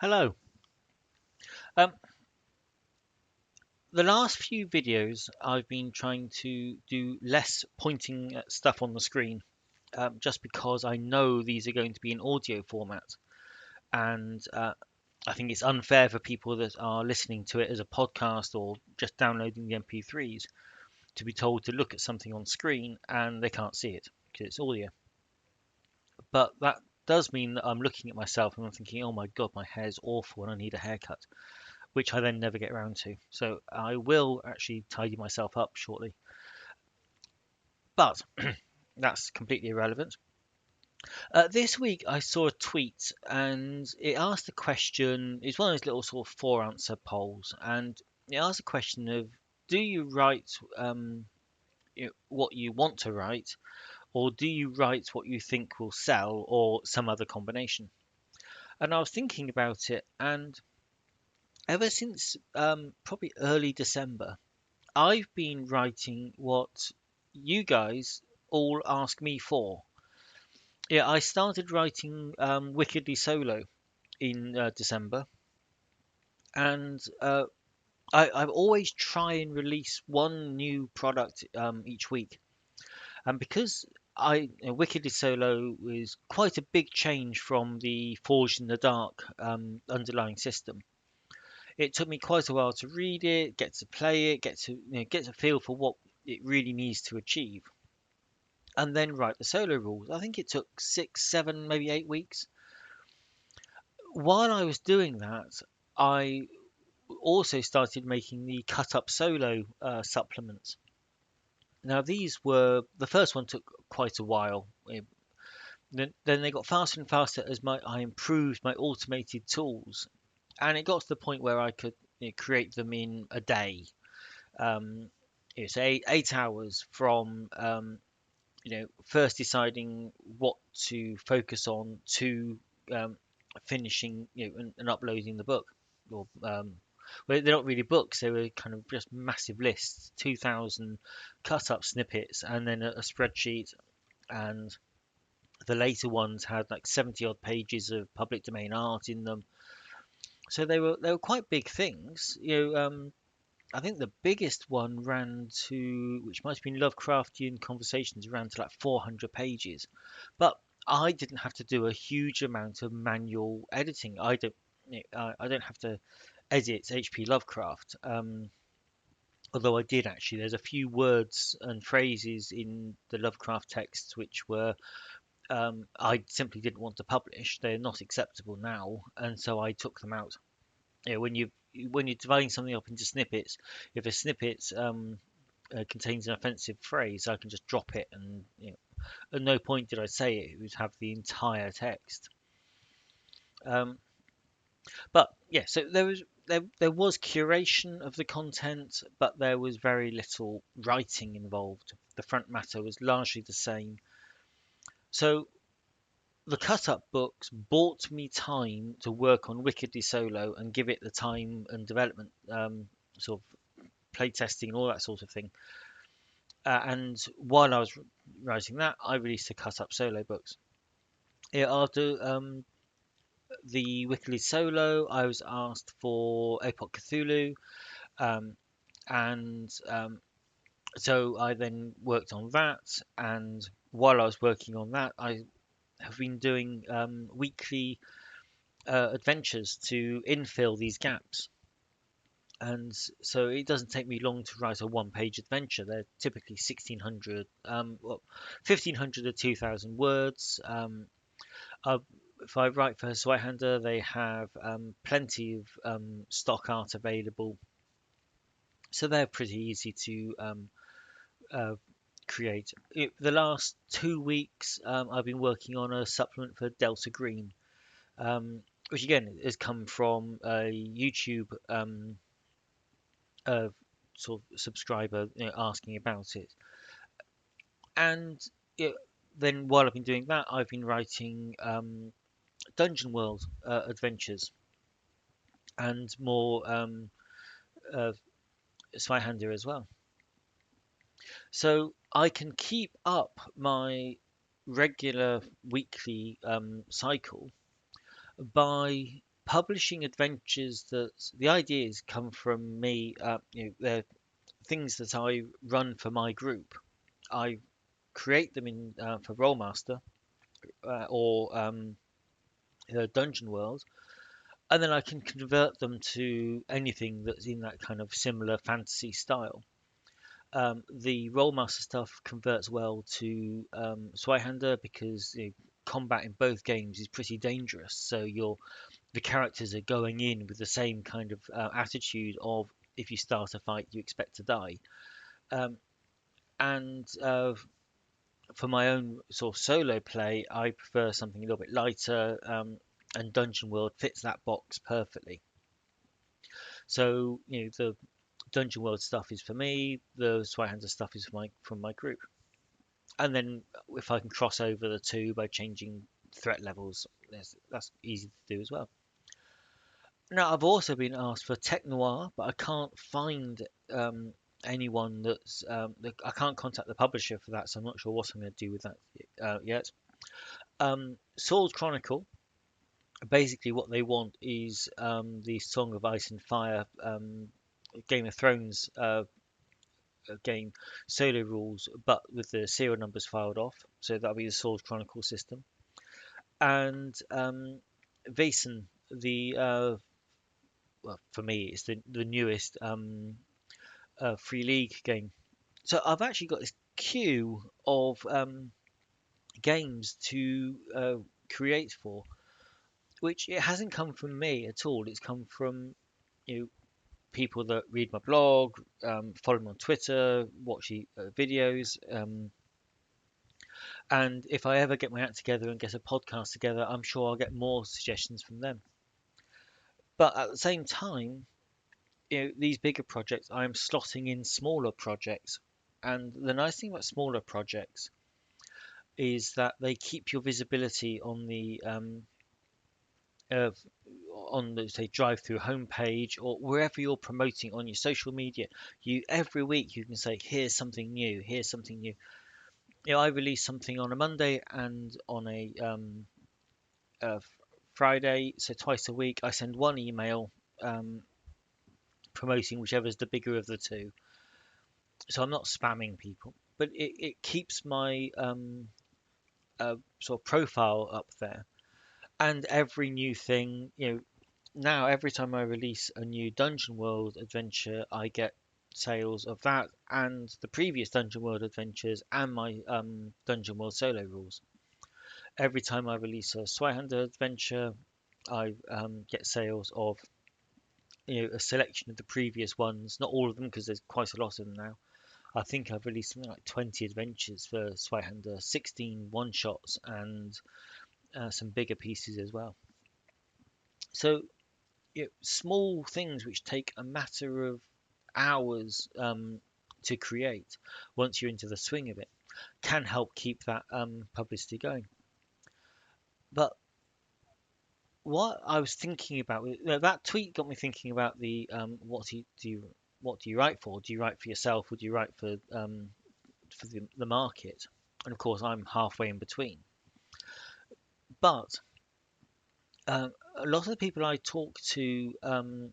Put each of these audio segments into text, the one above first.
Hello. Um, the last few videos I've been trying to do less pointing at stuff on the screen, just because I know these are going to be in audio format, and I think it's unfair for people that are listening to it as a podcast or just downloading the MP3s to be told to look at something on screen and they can't see it because it's audio. But that does mean that I'm looking at myself and I'm thinking, oh my god, my hair's awful and I need a haircut, which I then never get around to. So I will actually tidy myself up shortly. But that's completely irrelevant. This week I saw a tweet and it asked the question, it's one of those little sort of four answer polls, and it asked the question of do you write what you want to write, or do you write what you think will sell, or some other combination? And I was thinking about it, and ever since probably early December, I've been writing what you guys all ask me for. Yeah, I started writing Wickedly Solo in December, and I've always try and release one new product each week. And because Wickedly Solo is quite a big change from the Forged in the Dark underlying system. It took me quite a while to read it, get to play it, get a feel for what it really needs to achieve, and then write the solo rules. I think it took 6, 7, maybe 8 weeks. While I was doing that, I also started making the cut up solo supplements. Now, these were the first one took quite a while. Then they got faster and faster as I improved my automated tools, and it got to the point where I could create them in a day. It's 8 hours from first deciding what to focus on to um, finishing, and uploading the book. Or well, they're not really books; they were kind of just massive lists, 2,000 cut-up snippets, and then a spreadsheet. And the later ones had like 70 odd pages of public domain art in them. So they were quite big things. I think the biggest one ran to, which might have been Lovecraftian Conversations, ran to like 400 pages. But I didn't have to do a huge amount of manual editing. I don't have to edit H.P. Lovecraft. Although I did actually. There's a few words and phrases in the Lovecraft texts which were I simply didn't want to publish. They're not acceptable now, and so I took them out. When you're dividing something up into snippets, if a snippet contains an offensive phrase, I can just drop it, and at no point did I say it. It would have the entire text. Um, but yeah, so there was curation of the content, but there was very little writing involved. The front matter was largely the same. So the cut up books bought me time to work on Wickedly Solo and give it the time and development, sort of playtesting and all that sort of thing. And while I was writing that, I released the cut up solo books. Yeah, after the Wickedly Solo, I was asked for Epoch Cthulhu, um, and so I then worked on that. And while I was working on that, I have been doing weekly adventures to infill these gaps. And so it doesn't take me long to write a one-page adventure. They're typically 1,600, 1,500 to 2,000 words. Uh, if I write for Zweihander, they have plenty of stock art available, so they're pretty easy to uh, create. The last 2 weeks, I've been working on a supplement for Delta Green, which again has come from a YouTube sort of subscriber asking about it. And it, then while I've been doing that, I've been writing Dungeon World adventures and more uh, Zweihander as well. So I can keep up my regular weekly cycle by publishing adventures that the ideas come from me. They're things that I run for my group. I create them in for Rollmaster or Dungeon World, and then I can convert them to anything that's in that kind of similar fantasy style. The Rollmaster stuff converts well to Zweihander because combat in both games is pretty dangerous. So the characters are going in with the same kind of attitude of if you start a fight, you expect to die. Um, and For my own sort of solo play, I prefer something a little bit lighter, and Dungeon World fits that box perfectly. So the Dungeon World stuff is for me, the Zweihander stuff is from my group. And then if I can cross over the two by changing threat levels, that's easy to do as well. Now, I've also been asked for Tech Noir, but I can't find anyone that I can't contact the publisher for that, so I'm not sure what I'm going to do with that yet. Sword Chronicle, basically what they want is the Song of Ice and Fire Game of Thrones game solo rules, but with the serial numbers filed off. So that'll be the Sword Chronicle system. And Vaesen, the well, for me, it's the newest Free League game. So I've actually got this queue of games to create for, which it hasn't come from me at all. It's come from you know, people that read my blog, follow me on Twitter, watch the videos. And if I ever get my act together and get a podcast together, I'm sure I'll get more suggestions from them. But at the same time, these bigger projects, I'm slotting in smaller projects. And the nice thing about smaller projects is that they keep your visibility uh, on the say drive-through homepage or wherever you're promoting on your social media. You every week you can say, "Here's something new. Here's something new." I release something on a Monday and on a Friday, so twice a week. I send one email um, promoting whichever's the bigger of the two. So I'm not spamming people, but it keeps my sort of profile up there. And every new thing, now every time I release a new Dungeon World adventure, I get sales of that and the previous Dungeon World adventures and my Dungeon World solo rules. Every time I release a Zweihander adventure, I get sales of a selection of the previous ones, not all of them because there's quite a lot of them now. I think I've released something like 20 adventures for Zweihander, 16 one-shots, and some bigger pieces as well. So, small things which take a matter of hours to create once you're into the swing of it can help keep that publicity going. But what I was thinking about that tweet got me thinking about the what do you write for? Do you write for yourself or do you write for the market? And of course, I'm halfway in between. But a lot of the people I talk to on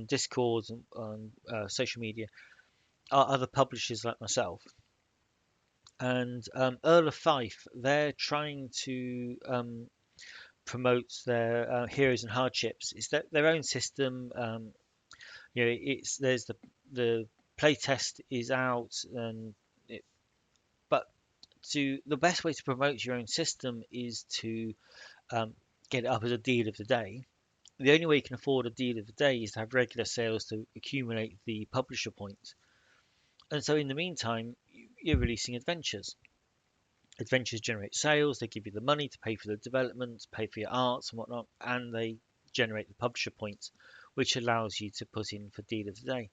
Discord and on social media are other publishers like myself. And Earl of Fife, they're trying to promote their Heroes and Hardships. It's their own system. It's there's the playtest is out, and but the best way to promote your own system is to get it up as a deal of the day. The only way you can afford a deal of the day is to have regular sales to accumulate the publisher points. And so in the meantime, you're releasing adventures. Adventures generate sales, they give you the money to pay for the development, pay for your arts and whatnot, and they generate the publisher points, which allows you to put in for deal of the day.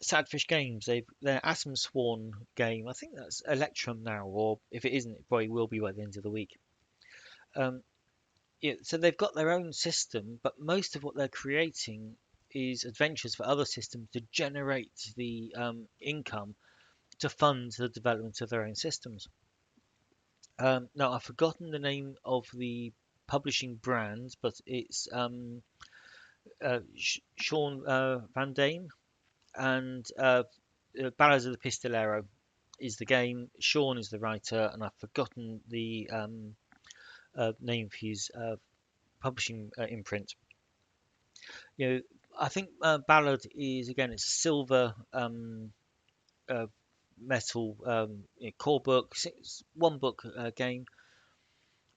Sadfish Games, their Atom Sworn game, I think that's Electrum now, or if it isn't, it probably will be by the end of the week. So they've got their own system, but most of what they're creating is adventures for other systems to generate the income to fund the development of their own systems. Now, I've forgotten the name of the publishing brand, but it's Sean Van Dane, and Ballads of the Pistolero is the game. Sean is the writer, and I've forgotten the name for his publishing imprint. You know, I think Ballad is again it's a silver uh, metal core book, one book game,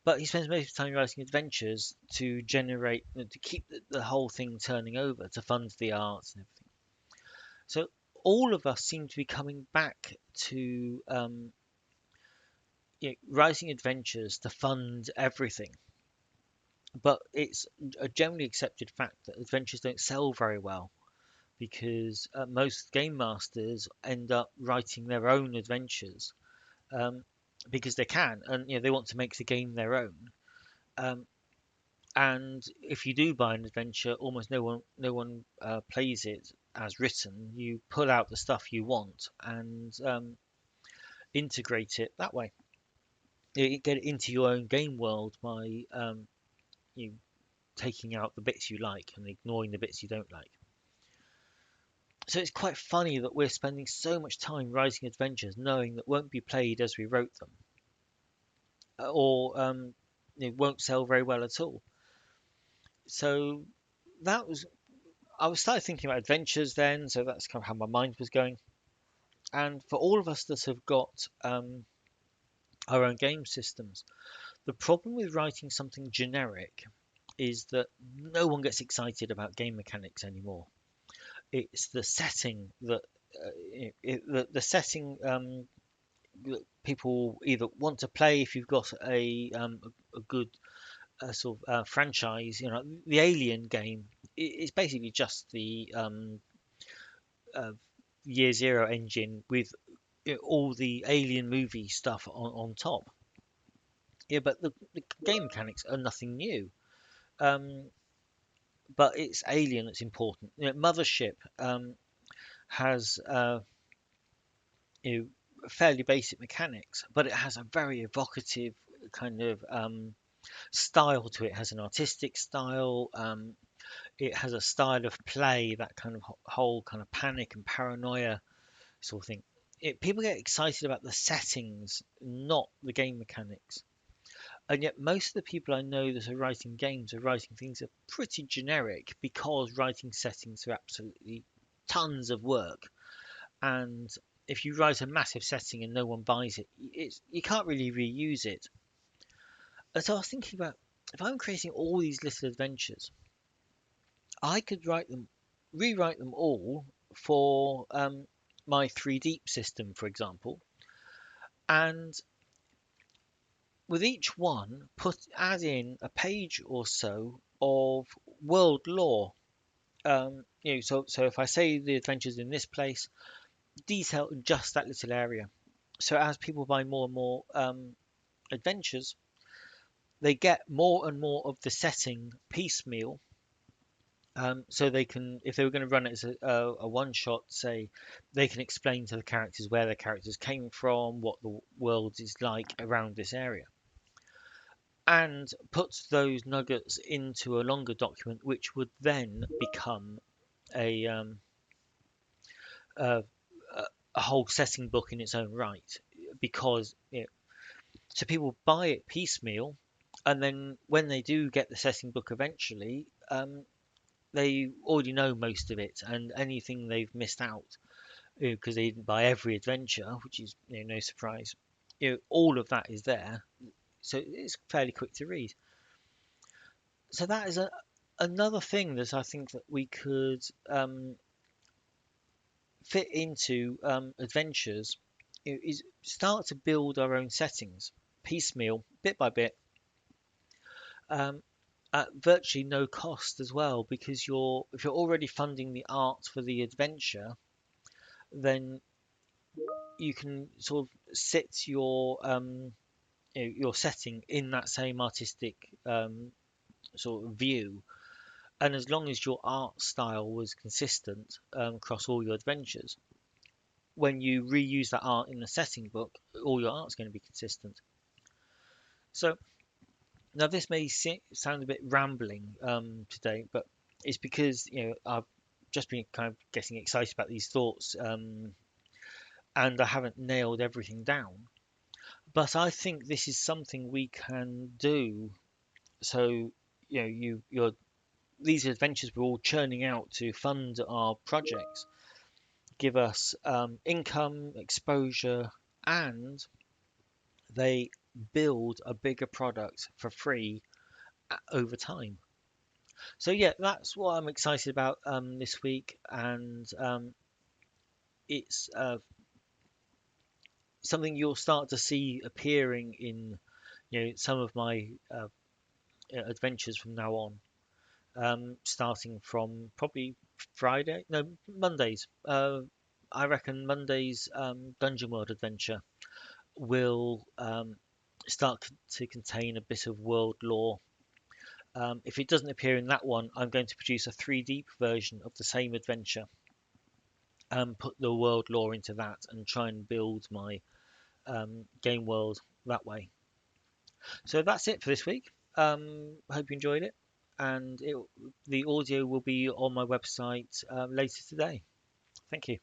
but he spends most of his time writing adventures to generate to keep the whole thing turning over to fund the arts and everything. So all of us seem to be coming back to writing adventures to fund everything. But it's a generally accepted fact that adventures don't sell very well because most game masters end up writing their own adventures um, because they can, and they want to make the game their own. Um, and if you do buy an adventure, almost no one plays it as written. You pull out the stuff you want and integrate it that way. You get it into your own game world by you taking out the bits you like and ignoring the bits you don't like. So it's quite funny that we're spending so much time writing adventures knowing that won't be played as we wrote them, or it won't sell very well at all. So that was I was started thinking about adventures then, so that's kind of how my mind was going. And for all of us that have got our own game systems, the problem with writing something generic is that no one gets excited about game mechanics anymore. It's the setting that the setting that people either want to play if you've got a good sort of franchise. The Alien game is basically just the uh, Year Zero engine with all the Alien movie stuff on top. Yeah, but the game mechanics are nothing new. Um, but it's Alien that's important. Mothership has you know, fairly basic mechanics, but it has a very evocative kind of style to it. It has an artistic style. It has a style of play, that kind of whole kind of panic and paranoia sort of thing. People get excited about the settings, not the game mechanics. And yet, most of the people I know that are writing games are writing things that are pretty generic because writing settings are absolutely tons of work. And if you write a massive setting and no one buys it, you can't really reuse it. And so I was thinking about if I'm creating all these little adventures, I could rewrite them all for my 3D system, for example, and with each one add in a page or so of world lore. So if I say the adventures in this place, detail just that little area. So as people buy more and more adventures, they get more and more of the setting piecemeal. So they can, if they were going to run it as a one shot, say, they can explain to the characters where the characters came from, what the world is like around this area, and put those nuggets into a longer document, which would then become a a, a whole setting book in its own right, because so people buy it piecemeal, and then when they do get the setting book eventually, they already know most of it, and anything they've missed out because they didn't buy every adventure, which is no surprise. All of that is there, so it's fairly quick to read. So that is another thing that I think that we could fit into adventures. Is start to build our own settings piecemeal, bit by bit, um, at virtually no cost as well, because if you're already funding the art for the adventure, then you can sort of sit your setting in that same artistic sort of view, and as long as your art style was consistent across all your adventures, when you reuse that art in the setting book, all your art's going to be consistent. So Now, this may sound a bit rambling today, but it's because I've just been kind of getting excited about these thoughts, and I haven't nailed everything down. But I think this is something we can do. So you're these adventures we're all churning out to fund our projects, give us income, exposure, and they build a bigger product for free over time. So yeah, that's what I'm excited about this week, and it's something you'll start to see appearing in some of my adventures from now on. Starting from probably Friday, no Mondays. I reckon Monday's Dungeon World adventure will start to contain a bit of world lore. If it doesn't appear in that one, I'm going to produce a 3D version of the same adventure and put the world lore into that and try and build my game world that way. So that's it for this week. Hope you enjoyed it, and the audio will be on my website later today. Thank you.